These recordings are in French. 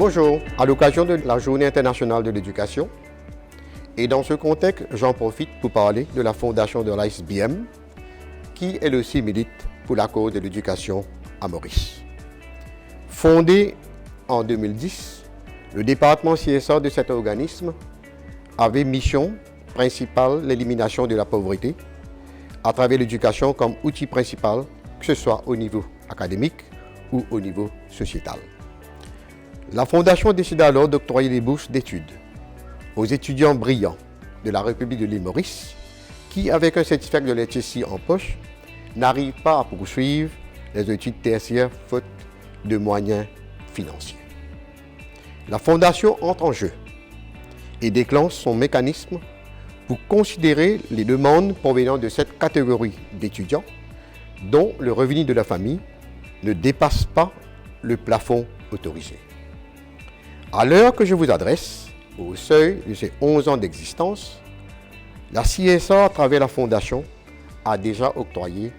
Bonjour, à l'occasion de la Journée internationale de l'éducation, et dans ce contexte, j'en profite pour parler de la fondation de l'ASBM, qui elle aussi milite pour la cause de l'éducation à Maurice. Fondé en 2010, le département CSA de cet organisme avait mission principale l'élimination de la pauvreté à travers l'éducation comme outil principal, que ce soit au niveau académique ou au niveau sociétal. La Fondation décida alors d'octroyer des bourses d'études aux étudiants brillants de la République de l'île Maurice qui, avec un certificat de l'HSI en poche, n'arrivent pas à poursuivre les études tertiaires faute de moyens financiers. La Fondation entre en jeu et déclenche son mécanisme pour considérer les demandes provenant de cette catégorie d'étudiants dont le revenu de la famille ne dépasse pas le plafond autorisé. À l'heure que je vous adresse, au seuil de ses 11 ans d'existence, la CSA, à travers la Fondation, a déjà octroyé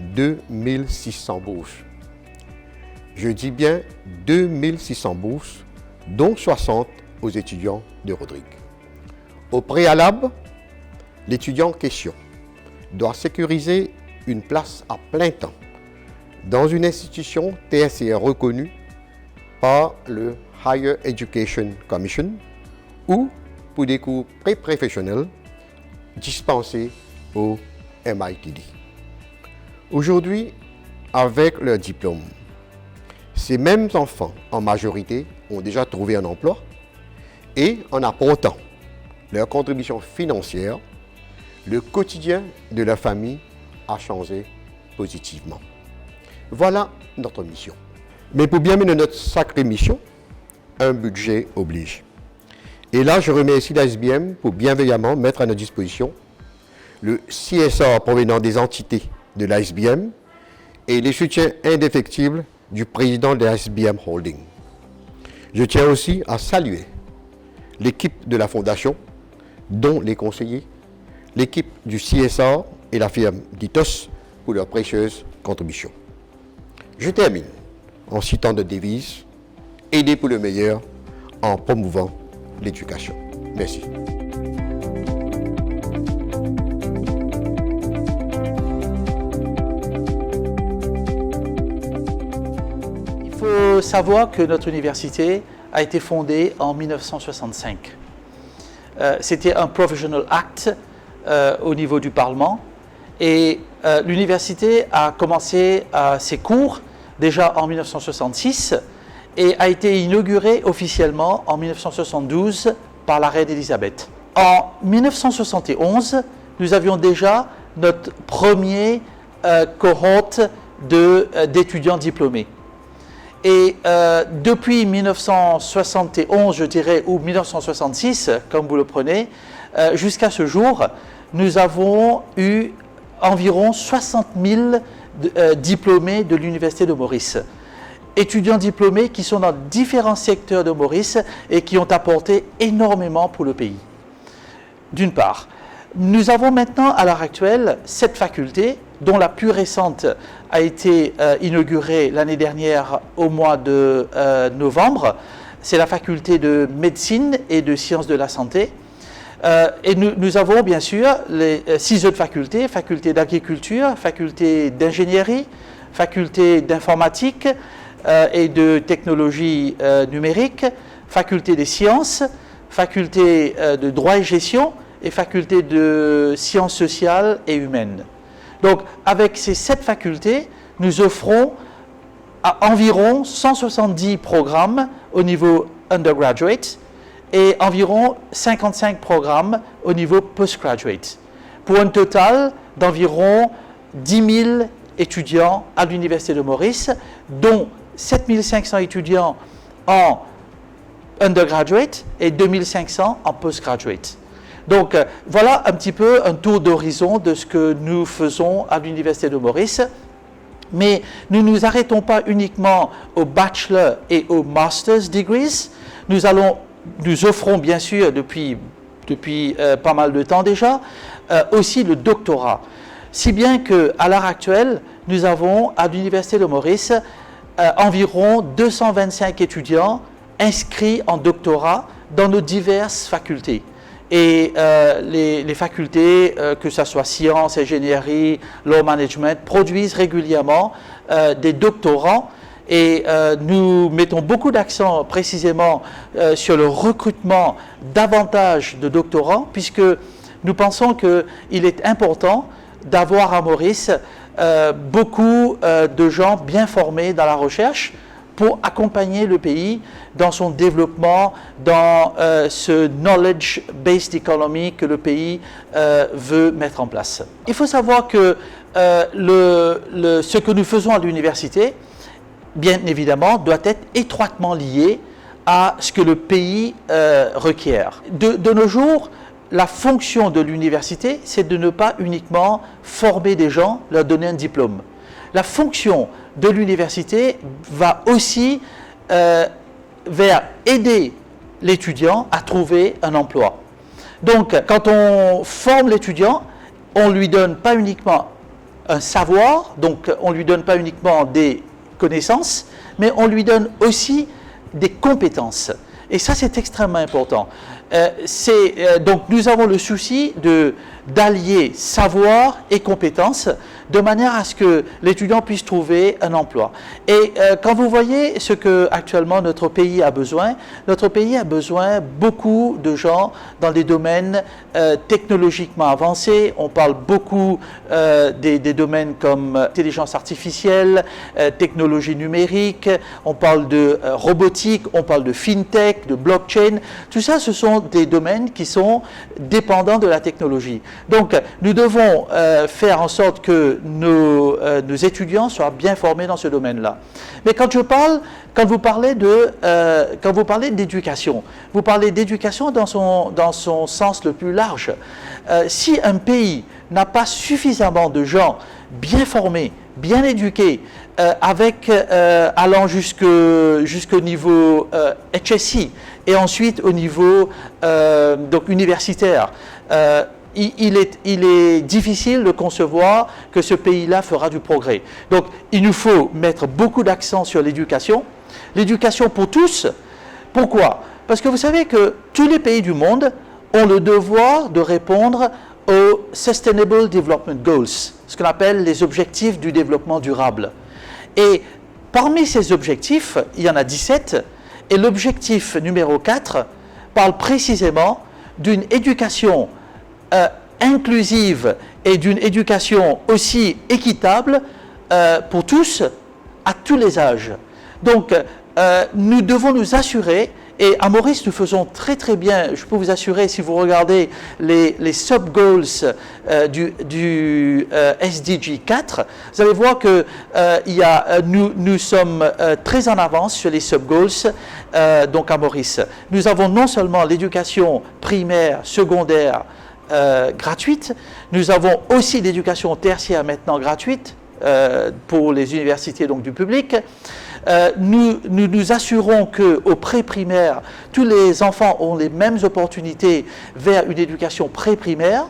2600 bourses. Je dis bien 2600 bourses, dont 60 aux étudiants de Rodrigue. Au préalable, l'étudiant en question doit sécuriser une place à plein temps dans une institution tertiaire reconnue par le Higher Education Commission ou pour des cours pré-professionnels dispensés au MITD. Aujourd'hui, avec leur diplôme, ces mêmes enfants, en majorité, ont déjà trouvé un emploi et en apportant leur contribution financière, le quotidien de la famille a changé positivement. Voilà notre mission. Mais pour bien mener notre sacrée mission, un budget oblige. Et là, je remercie l'ASBM pour bienveillamment mettre à notre disposition le CSA provenant des entités de l'ASBM et les soutiens indéfectibles du président de l'ASBM Holding. Je tiens aussi à saluer l'équipe de la Fondation, dont les conseillers, l'équipe du CSA et la firme d'Itos pour leurs précieuses contributions. Je termine en citant de devise « Aider pour le meilleur en promouvant l'éducation ». Merci. Il faut savoir que notre université a été fondée en 1965. C'était un Provisional Act au niveau du Parlement et l'université a commencé ses cours déjà en 1966 et a été inaugurée officiellement en 1972 par la reine Elisabeth. En 1971, nous avions déjà notre premier cohorte d'étudiants diplômés. Et depuis 1971, je dirais, ou 1966, comme vous le prenez, jusqu'à ce jour, nous avons eu environ 60 000 diplômés de l'Université de Maurice. Étudiants diplômés qui sont dans différents secteurs de Maurice et qui ont apporté énormément pour le pays. D'une part, nous avons maintenant à l'heure actuelle 7 facultés, dont la plus récente a été inaugurée l'année dernière au mois de novembre. C'est la faculté de médecine et de sciences de la santé. Et nous avons bien sûr les 6 autres facultés, faculté d'agriculture, faculté d'ingénierie, faculté d'informatique et de technologie numérique, faculté des sciences, faculté de droit et gestion et faculté de sciences sociales et humaines. Donc avec ces 7 facultés, nous offrons environ 170 programmes au niveau undergraduate et environ 55 programmes au niveau postgraduate, pour un total d'environ 10 000 étudiants à l'Université de Maurice, dont 7 500 étudiants en undergraduate et 2 500 en postgraduate. Donc voilà un petit peu un tour d'horizon de ce que nous faisons à l'Université de Maurice. Mais nous ne nous arrêtons pas uniquement au bachelor et au master's degrees. Nous offrons bien sûr depuis pas mal de temps déjà aussi le doctorat. Si bien qu'à l'heure actuelle, nous avons à l'Université de Maurice environ 225 étudiants inscrits en doctorat dans nos diverses facultés. Et les facultés, que ce soit sciences, ingénierie, law management, produisent régulièrement des doctorants. Et nous mettons beaucoup d'accent précisément sur le recrutement davantage de doctorants, puisque nous pensons qu'il est important d'avoir à Maurice beaucoup de gens bien formés dans la recherche pour accompagner le pays dans son développement, dans ce knowledge-based economy que le pays veut mettre en place. Il faut savoir que ce que nous faisons à l'université, bien évidemment, doit être étroitement lié à ce que le pays requiert. De nos jours, la fonction de l'université, c'est de ne pas uniquement former des gens, leur donner un diplôme. La fonction de l'université va aussi vers aider l'étudiant à trouver un emploi. Donc, quand on forme l'étudiant, on ne lui donne pas uniquement un savoir, donc on ne lui donne pas uniquement des connaissances, mais on lui donne aussi des compétences. Et ça, c'est extrêmement important. Donc, nous avons le souci d'allier savoir et compétences de manière à ce que l'étudiant puisse trouver un emploi. Et quand vous voyez ce que actuellement notre pays a besoin beaucoup de gens dans des domaines technologiquement avancés. On parle beaucoup des domaines comme intelligence artificielle, technologie numérique, on parle de robotique, on parle de fintech, de blockchain. Tout ça, ce sont des domaines qui sont dépendants de la technologie. Donc, nous devons faire en sorte que nos étudiants soient bien formés dans ce domaine-là. Mais quand vous parlez d'éducation, vous parlez d'éducation dans son sens le plus large. Si un pays n'a pas suffisamment de gens bien formés, bien éduqués, allant jusqu'au niveau HSI et ensuite au niveau donc universitaire, il est difficile de concevoir que ce pays-là fera du progrès. Donc, il nous faut mettre beaucoup d'accent sur l'éducation. L'éducation pour tous. Pourquoi? Parce que vous savez que tous les pays du monde ont le devoir de répondre aux Sustainable Development Goals, ce qu'on appelle les objectifs du développement durable. Et parmi ces objectifs, il y en a 17, et l'objectif numéro 4 parle précisément d'une éducation inclusive et d'une éducation aussi équitable pour tous, à tous les âges. Donc, nous devons nous assurer, et à Maurice, nous faisons très très bien, je peux vous assurer, si vous regardez les sub-goals du SDG 4, vous allez voir que nous sommes très en avance sur les sub-goals donc à Maurice. Nous avons non seulement l'éducation primaire, secondaire, gratuite, nous avons aussi l'éducation tertiaire maintenant gratuite pour les universités donc du public. Nous assurons qu'au pré-primaire, tous les enfants ont les mêmes opportunités vers une éducation pré-primaire.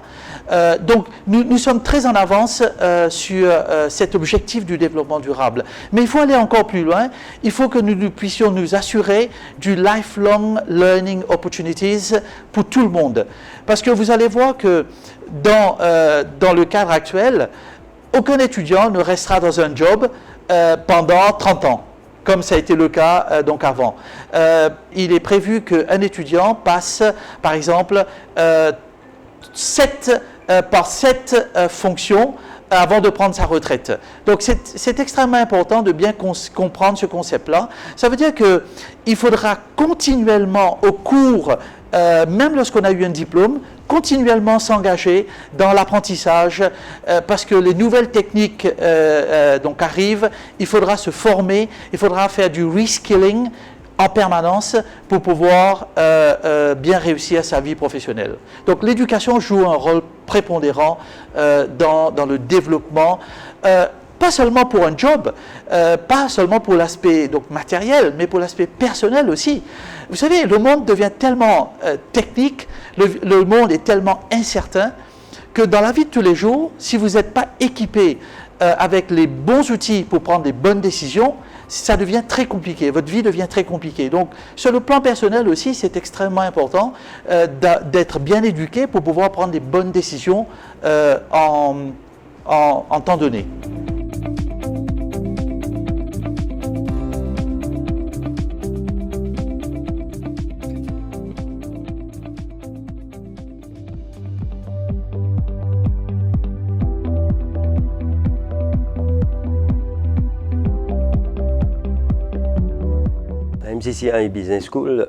Donc, nous sommes très en avance sur cet objectif du développement durable. Mais il faut aller encore plus loin. Il faut que nous puissions nous assurer du lifelong learning opportunities pour tout le monde. Parce que vous allez voir que dans le cadre actuel, aucun étudiant ne restera dans un job pendant 30 ans. Comme ça a été le cas donc avant. Il est prévu qu'un étudiant passe, par exemple, 7 fonctions avant de prendre sa retraite. Donc c'est extrêmement important de bien comprendre ce concept-là. Ça veut dire qu'il faudra continuellement, au cours, même lorsqu'on a eu un diplôme, continuellement s'engager dans l'apprentissage parce que les nouvelles techniques donc arrivent, il faudra se former, il faudra faire du reskilling en permanence pour pouvoir bien réussir sa vie professionnelle. Donc l'éducation joue un rôle prépondérant dans le développement, pas seulement pour un job, pas seulement pour l'aspect donc matériel, mais pour l'aspect personnel aussi. Vous savez, le monde devient tellement technique, le monde est tellement incertain que dans la vie de tous les jours, si vous n'êtes pas équipé avec les bons outils pour prendre les bonnes décisions, ça devient très compliqué, votre vie devient très compliquée. Donc, sur le plan personnel aussi, c'est extrêmement important d'être bien éduqué pour pouvoir prendre des bonnes décisions en temps donné. MCCI Business School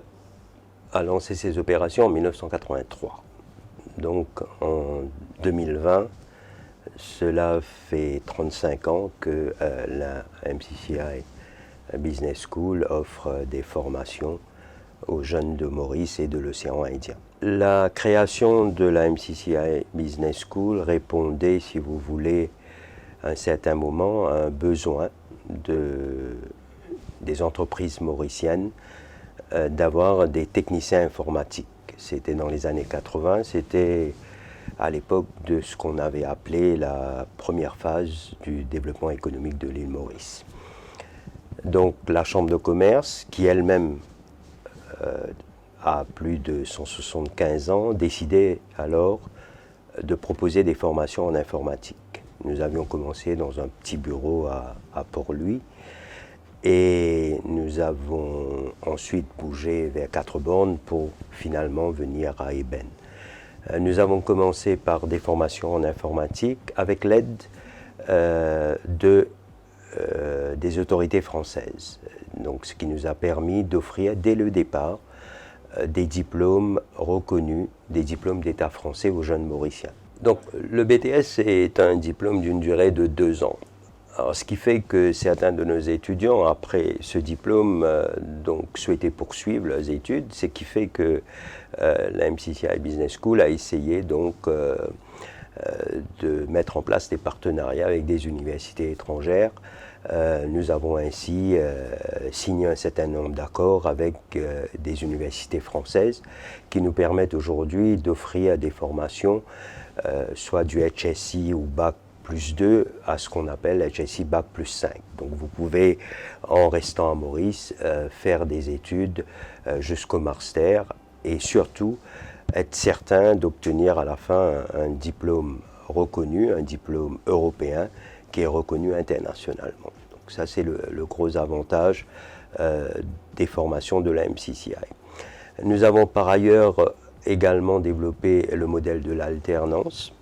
a lancé ses opérations en 1983. Donc en 2020, cela fait 35 ans que la MCCI Business School offre des formations aux jeunes de Maurice et de l'océan Indien. La création de la MCCI Business School répondait, si vous voulez, à un certain moment à un besoin des entreprises mauriciennes d'avoir des techniciens informatiques. C'était dans les années 80, c'était à l'époque de ce qu'on avait appelé la première phase du développement économique de l'île Maurice. Donc la Chambre de commerce, qui elle-même a plus de 175 ans, décidait alors de proposer des formations en informatique. Nous avions commencé dans un petit bureau à Port-Louis et nous avons ensuite bougé vers Quatre-Bornes pour finalement venir à Eben. Nous avons commencé par des formations en informatique avec l'aide des autorités françaises. Donc, ce qui nous a permis d'offrir dès le départ des diplômes reconnus, des diplômes d'État français aux jeunes Mauriciens. Donc, le BTS est un diplôme d'une durée de 2 ans. Alors, ce qui fait que certains de nos étudiants, après ce diplôme, donc, souhaitaient poursuivre leurs études, ce qui fait que la MCCI Business School a essayé donc de mettre en place des partenariats avec des universités étrangères. Nous avons ainsi signé un certain nombre d'accords avec des universités françaises qui nous permettent aujourd'hui d'offrir des formations, soit du HSI ou Bac plus 2 à ce qu'on appelle HSI Bac plus 5. Donc vous pouvez, en restant à Maurice, faire des études jusqu'au master et surtout être certain d'obtenir à la fin un diplôme reconnu, un diplôme européen qui est reconnu internationalement. Donc ça c'est le gros avantage des formations de la MCCI. Nous avons par ailleurs également développé le modèle de l'alternance.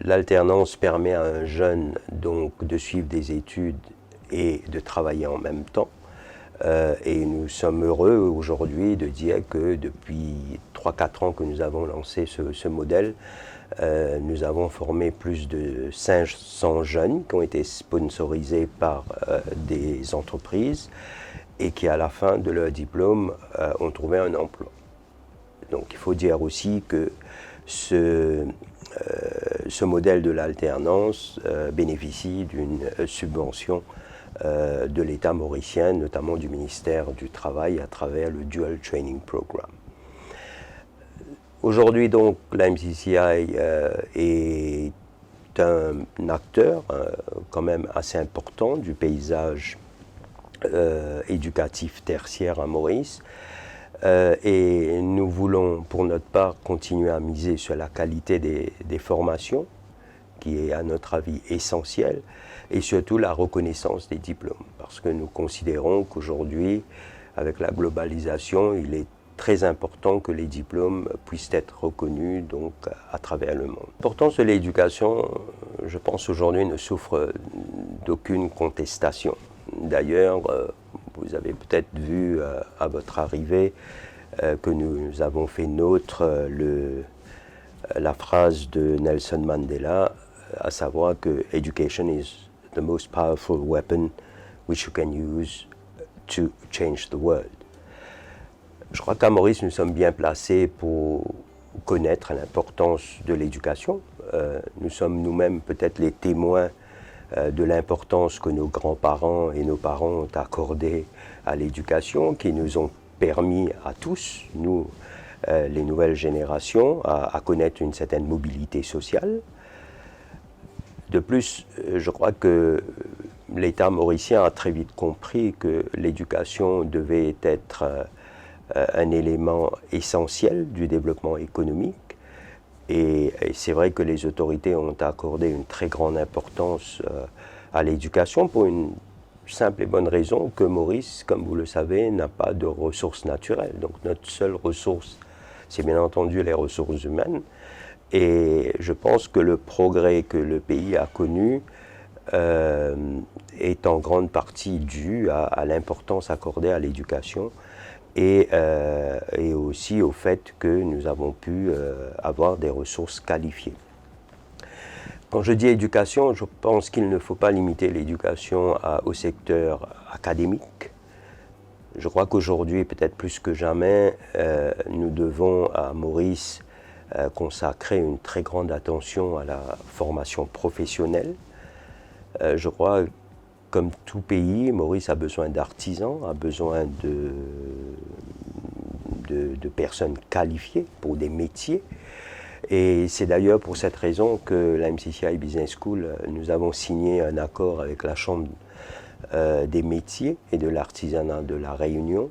L'alternance permet à un jeune donc de suivre des études et de travailler en même temps. Et nous sommes heureux aujourd'hui de dire que depuis 3-4 ans que nous avons lancé ce modèle, nous avons formé plus de 500 jeunes qui ont été sponsorisés par des entreprises et qui à la fin de leur diplôme ont trouvé un emploi. Donc il faut dire aussi que ce modèle de l'alternance bénéficie d'une subvention de l'État mauricien, notamment du ministère du Travail à travers le Dual Training Programme. Aujourd'hui donc la MCCI est un acteur quand même assez important du paysage éducatif tertiaire à Maurice. Et nous voulons pour notre part continuer à miser sur la qualité des formations, qui est à notre avis essentielle, et surtout la reconnaissance des diplômes, parce que nous considérons qu'aujourd'hui, avec la globalisation, il est très important que les diplômes puissent être reconnus donc, à travers le monde. L'importance de l'éducation, je pense aujourd'hui, ne souffre d'aucune contestation. D'ailleurs, vous avez peut-être vu à votre arrivée que nous avons fait nôtre la phrase de Nelson Mandela, à savoir que « Education is the most powerful weapon which you can use to change the world ». Je crois qu'à Maurice, nous sommes bien placés pour connaître l'importance de l'éducation. Nous sommes nous-mêmes peut-être les témoins de l'importance que nos grands-parents et nos parents ont accordée à l'éducation, qui nous ont permis à tous, nous, les nouvelles générations, à connaître une certaine mobilité sociale. De plus, je crois que l'État mauricien a très vite compris que l'éducation devait être un élément essentiel du développement économique. Et c'est vrai que les autorités ont accordé une très grande importance à l'éducation pour une simple et bonne raison que Maurice, comme vous le savez, n'a pas de ressources naturelles. Donc notre seule ressource, c'est bien entendu les ressources humaines. Et je pense que le progrès que le pays a connu est en grande partie dû à l'importance accordée à l'éducation et aussi au fait que nous avons pu avoir des ressources qualifiées. Quand je dis éducation, je pense qu'il ne faut pas limiter l'éducation au secteur académique. Je crois qu'aujourd'hui, peut-être plus que jamais, nous devons à Maurice consacrer une très grande attention à la formation professionnelle. Je crois, comme tout pays, Maurice a besoin d'artisans, a besoin de personnes qualifiées pour des métiers. Et c'est d'ailleurs pour cette raison que la MCCI Business School, nous avons signé un accord avec la Chambre des métiers et de l'artisanat de la Réunion.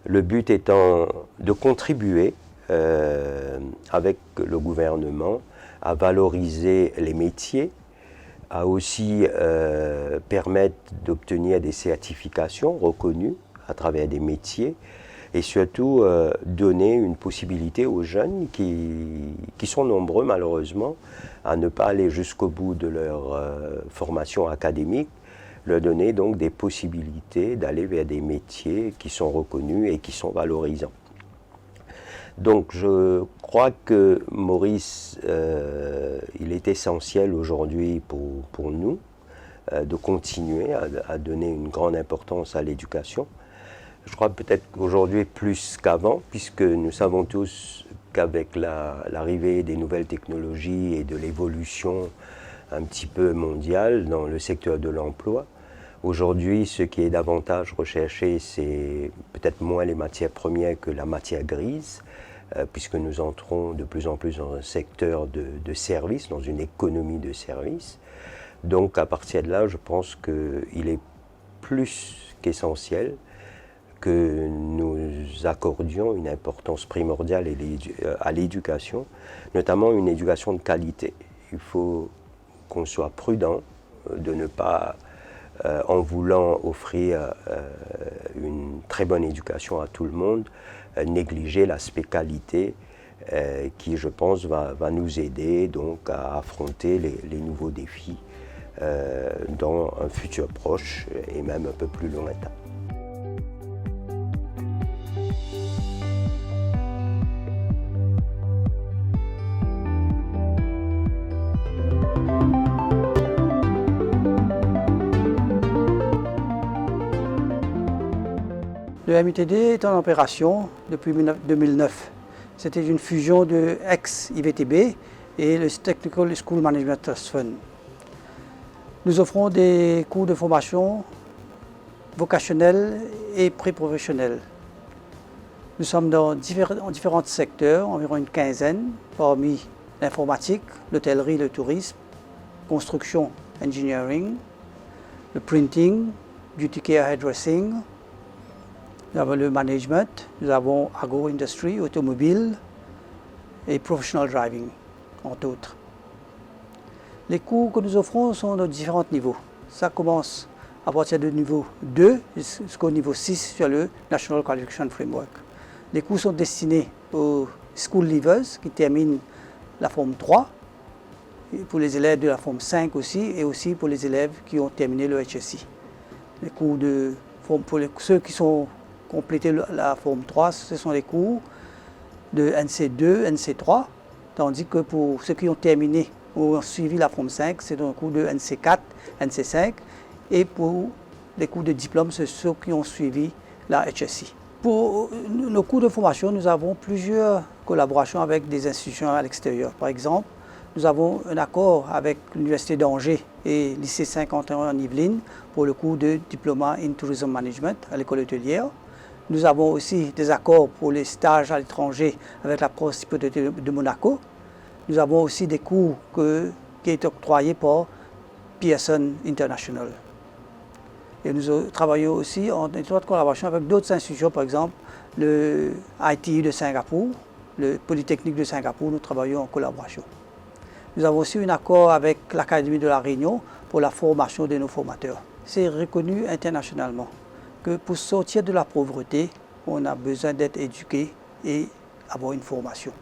Le but étant de contribuer avec le gouvernement à valoriser les métiers, à aussi permettre d'obtenir des certifications reconnues à travers des métiers et surtout donner une possibilité aux jeunes qui sont nombreux malheureusement à ne pas aller jusqu'au bout de leur formation académique, leur donner donc des possibilités d'aller vers des métiers qui sont reconnus et qui sont valorisants. Donc je crois que Maurice, il est essentiel aujourd'hui pour nous de continuer à donner une grande importance à l'éducation. Je crois peut-être qu'aujourd'hui plus qu'avant, puisque nous savons tous qu'avec l'arrivée des nouvelles technologies et de l'évolution un petit peu mondiale dans le secteur de l'emploi, aujourd'hui ce qui est davantage recherché, c'est peut-être moins les matières premières que la matière grise, puisque nous entrons de plus en plus dans un secteur de services, dans une économie de services. Donc à partir de là, je pense qu'il est plus qu'essentiel que nous accordions une importance primordiale à l'éducation, notamment une éducation de qualité. Il faut qu'on soit prudent de ne pas, en voulant offrir une très bonne éducation à tout le monde, négliger l'aspect qualité qui, je pense, va nous aider donc à affronter les nouveaux défis dans un futur proche et même un peu plus lointain. Le MITD est en opération depuis 2009. C'était une fusion de ex-IVTB et le Technical School Management Trust Fund. Nous offrons des cours de formation vocationnels et pré-professionnels. Nous sommes dans différents secteurs, environ une quinzaine, parmi l'informatique, l'hôtellerie, le tourisme, construction, engineering, le printing, beauty care, hairdressing. Nous avons le management, nous avons agro-industrie, automobile et professional driving, entre autres. Les cours que nous offrons sont de différents niveaux. Ça commence à partir du niveau 2 jusqu'au niveau 6 sur le National Qualification Framework. Les cours sont destinés aux school leavers qui terminent la forme 3, et pour les élèves de la forme 5 aussi, et aussi pour les élèves qui ont terminé le HSI. Les cours de forme pour ceux qui sont compléter la forme 3, ce sont les cours de NC2, NC3, tandis que pour ceux qui ont terminé ou ont suivi la forme 5, c'est un cours de NC4, NC5, et pour les cours de diplôme, c'est ceux qui ont suivi la HSI. Pour nos cours de formation, nous avons plusieurs collaborations avec des institutions à l'extérieur. Par exemple, nous avons un accord avec l'Université d'Angers et lycée Saint-Quentin en Yvelines pour le cours de Diploma in Tourism Management à l'école hôtelière. Nous avons aussi des accords pour les stages à l'étranger avec la Principauté de Monaco. Nous avons aussi des cours qui sont octroyés par Pearson International. Et nous travaillons aussi en étroite collaboration avec d'autres institutions, par exemple le ITI de Singapour, le Polytechnique de Singapour, nous travaillons en collaboration. Nous avons aussi un accord avec l'Académie de la Réunion pour la formation de nos formateurs. C'est reconnu internationalement que pour sortir de la pauvreté, on a besoin d'être éduqué et avoir une formation.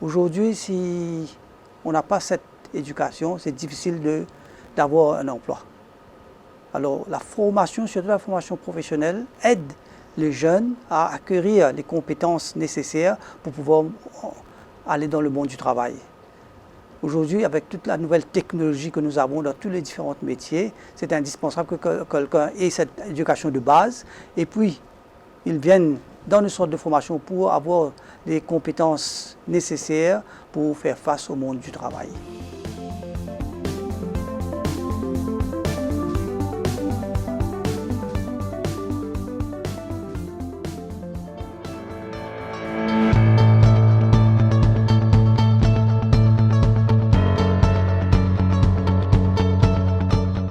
Aujourd'hui, si on n'a pas cette éducation, c'est difficile d'avoir un emploi. Alors la formation, surtout la formation professionnelle, aide les jeunes à acquérir les compétences nécessaires pour pouvoir aller dans le monde du travail. Aujourd'hui, avec toute la nouvelle technologie que nous avons dans tous les différents métiers, c'est indispensable que quelqu'un ait cette éducation de base et puis ils viennent dans une sorte de formation pour avoir les compétences nécessaires pour faire face au monde du travail.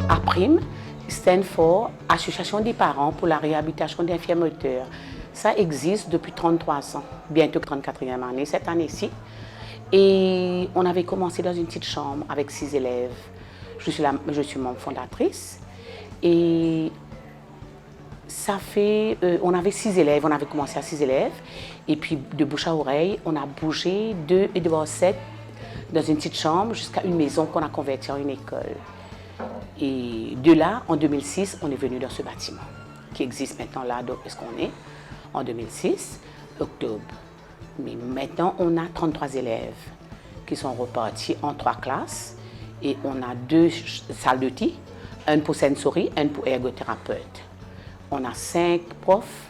APRIM stand for Association des parents pour la réhabilitation des infirmes moteurs. Ça existe depuis 33 ans, bientôt 34e année, cette année-ci. Et on avait commencé dans une petite chambre avec 6 élèves. Je suis membre fondatrice. Et ça fait, on avait 6 élèves, on avait commencé à 6 élèves. Et puis de bouche à oreille, on a bougé de Edouard 7 dans une petite chambre jusqu'à une maison qu'on a convertie en une école. Et de là, en 2006, on est venu dans ce bâtiment qui existe maintenant là où est-ce qu'on est, en 2006, octobre. Mais maintenant, on a 33 élèves qui sont repartis en 3 classes et on a 2 salles de thé, une pour sensory, une pour ergothérapeute. On a 5 profs,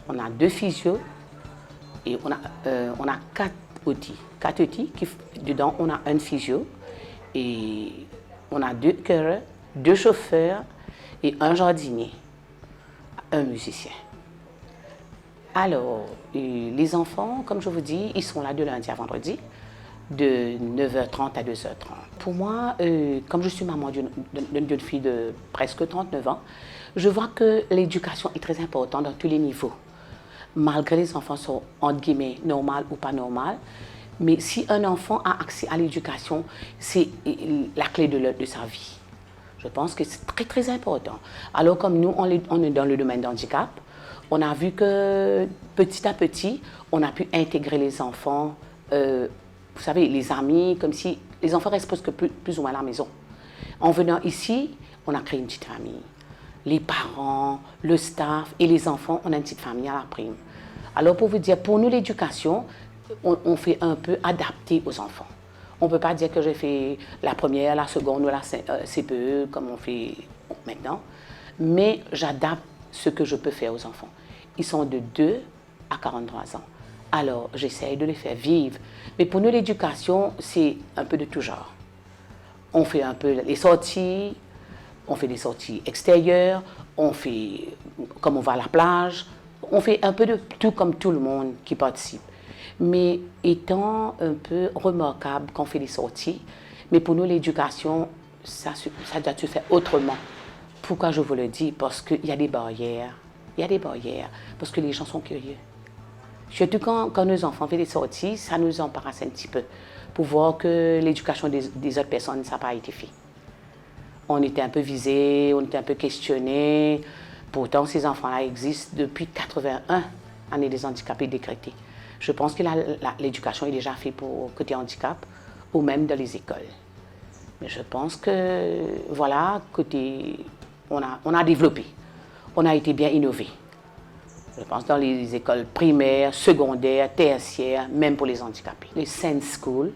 on a 2 physios et on a 4 outils. 4 outils, dedans on a un physio et on a 2 chœurs, 2 chauffeurs et un jardinier, un musicien. Alors, les enfants, comme je vous dis, ils sont là de lundi à vendredi, de 9h30 à 2h30. Pour moi, comme je suis maman d'une fille de presque 39 ans, je vois que l'éducation est très importante dans tous les niveaux. Malgré les enfants sont, entre guillemets, normaux ou pas normaux, mais si un enfant a accès à l'éducation, c'est la clé de sa vie. Je pense que c'est très, très important. Alors, comme nous, on est dans le domaine d'handicap, on a vu que petit à petit, on a pu intégrer les enfants, vous savez, les amis, comme si les enfants restent presque plus ou moins à la maison. En venant ici, on a créé une petite famille. Les parents, le staff et les enfants, on a une petite famille à la prime. Alors, pour vous dire, pour nous, l'éducation, on fait un peu adapté aux enfants. On ne peut pas dire que j'ai fait la première, la seconde ou la CPE comme on fait maintenant, mais j'adapte ce que je peux faire aux enfants. Ils sont de 2 à 43 ans. Alors, j'essaie de les faire vivre. Mais pour nous, l'éducation, c'est un peu de tout genre. On fait un peu les sorties, on fait des sorties extérieures, on fait comme on va à la plage, on fait un peu de tout comme tout le monde qui participe. Mais étant un peu remarquable qu'on fait des sorties, mais pour nous, l'éducation, ça doit se faire autrement. Pourquoi je vous le dis? Parce qu'il y a des barrières. Il y a des barrières, parce que les gens sont curieux. Surtout quand nos enfants font des sorties, ça nous embarrasse un petit peu, pour voir que l'éducation des autres personnes, ça n'a pas été fait. On était un peu visés, on était un peu questionnés. Pourtant, ces enfants-là existent depuis 81, année des handicapés décrétée. Je pense que l'éducation est déjà faite pour côté handicap, ou même dans les écoles. Mais je pense que, voilà, côté, on a développé. On a été bien innové. Je pense dans les écoles primaires, secondaires, tertiaires, même pour les handicapés. Les Sense School,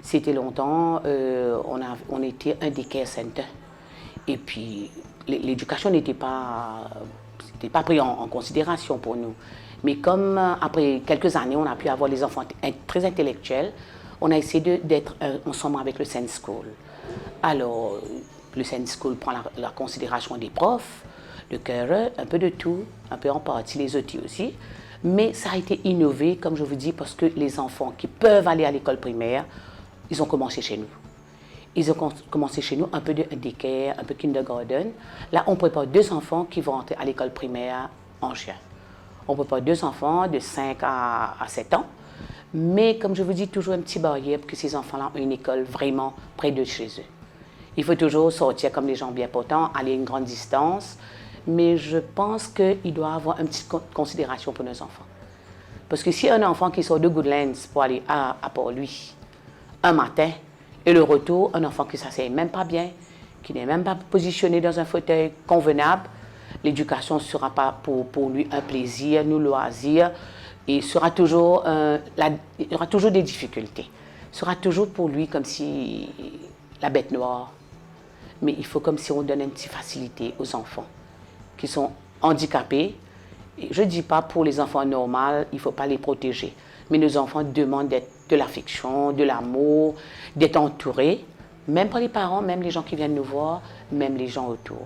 c'était longtemps, on était un des care centers. Et puis, l'éducation n'était pas pris en considération pour nous. Mais comme après quelques années, on a pu avoir les enfants très intellectuels, on a essayé d'être ensemble avec le Sense School. Alors, le Sense School prend la considération des profs, le cœur, un peu de tout, un peu en partie les outils aussi. Mais ça a été innové, comme je vous dis, parce que les enfants qui peuvent aller à l'école primaire, ils ont commencé chez nous. Ils ont commencé chez nous un peu de daycare, un peu kindergarten. Là, on prépare 2 enfants qui vont entrer à l'école primaire en juin. On prépare 2 enfants de 5 à 7 ans. Mais comme je vous dis, toujours un petit barrière pour que ces enfants-là ont une école vraiment près de chez eux. Il faut toujours sortir comme les gens bien portants, aller une grande distance. Mais je pense qu'il doit avoir une petite considération pour nos enfants. Parce que si un enfant qui sort de Goodlands pour aller à Port-Louis un matin, et le retour, un enfant qui ne s'assied même pas bien, qui n'est même pas positionné dans un fauteuil convenable, l'éducation ne sera pas pour lui un plaisir, un loisir, et sera toujours, il y aura toujours des difficultés. Ce sera toujours pour lui comme si la bête noire. Mais il faut comme si on donne une petite facilité aux enfants qui sont handicapés. Et je ne dis pas pour les enfants normaux, il ne faut pas les protéger. Mais nos enfants demandent de l'affection, de l'amour, d'être entourés, même par les parents, même les gens qui viennent nous voir, même les gens autour.